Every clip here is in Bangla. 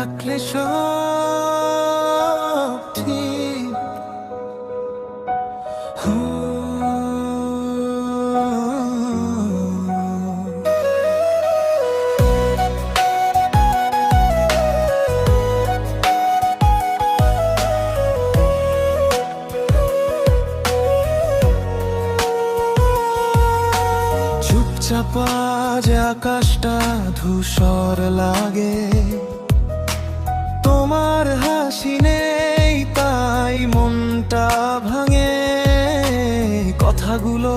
থাকলে সব ঠিক। চুপচাপা যে আকাশটা ধূসর লাগে, তোমার হাসি নেই তাই মনটা ভাঙে। কথাগুলো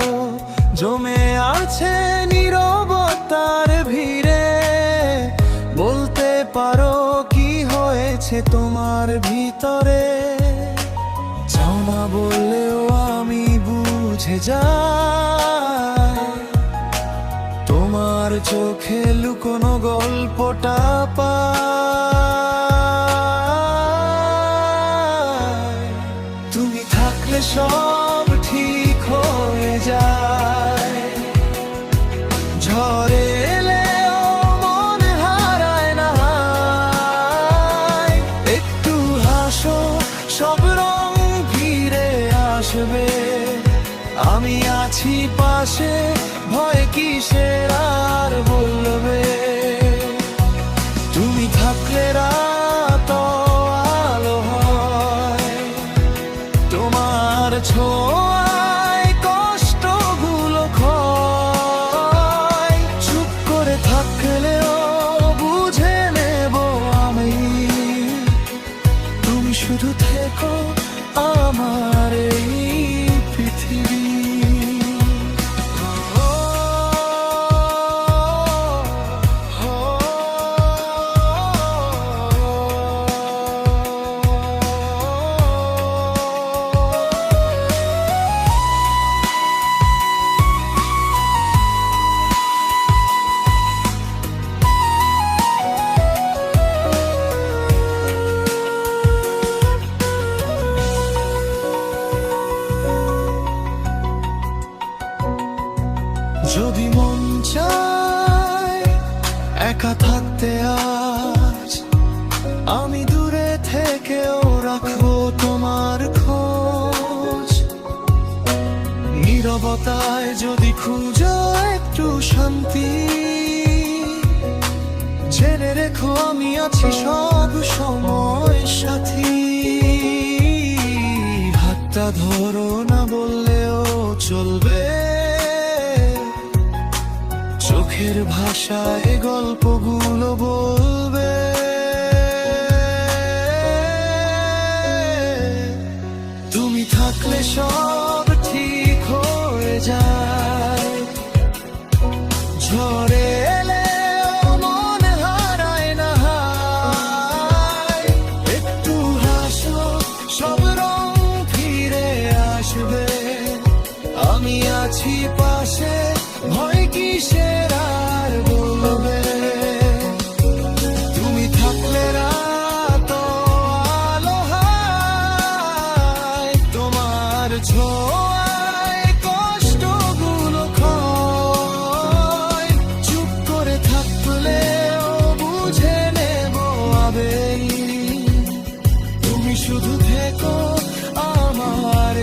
জমে আছে নীরবতার ভিড়ে, বলতে পারো কি হয়েছে তোমার ভিতরে। চাও না বললেও আমি বুঝে যাই, তোমার চোখে লুকোনো গল্পটা পাই। তুমি থাকলে সব ঠিক হয়ে যায়, ঝড়ে এলেও মন হারায় না। একটু হাসো, সব রং ফিরে আসবে। আমি আছি পাশে, ভয় কিসের আর বলবে। তুমি থাকলে রাত আলো হয়, তোমার ছোঁয়ায় কষ্টগুলো ক্ষয়। চুপ করে থাকলেও বুঝে নেব আমি, তুমি শুধু থেকো আমার এই পৃথিবী। যদি মন চায় একা থাকতে আজ, আমি দূরে থেকেও রাখবো তোমার খোঁজ। নীরবতায় যদি খুঁজো একটু শান্তি, জেনে রেখো আমি আছি সব সময় সাথী। হাতটা ধরো না বললেও চলবে, চোখের ভাষায় গল্পগুলো বলবে। তুমি থাকলে সব ঠিক হয়ে যায়, ঝড়ে এলেও মন হারায় না। একটু হাসো, সব রং ফিরে আসবে। আমি আছি পাশে, ভয় কিসের আর বলবে। তুমি থাকলে রাত আলো হয়, তোমার ছোঁয়ায় কষ্টগুলো ক্ষয়। চুপ করে থাকলেও বুঝে নেব আবেগ, তুমি শুধু থেকো আমার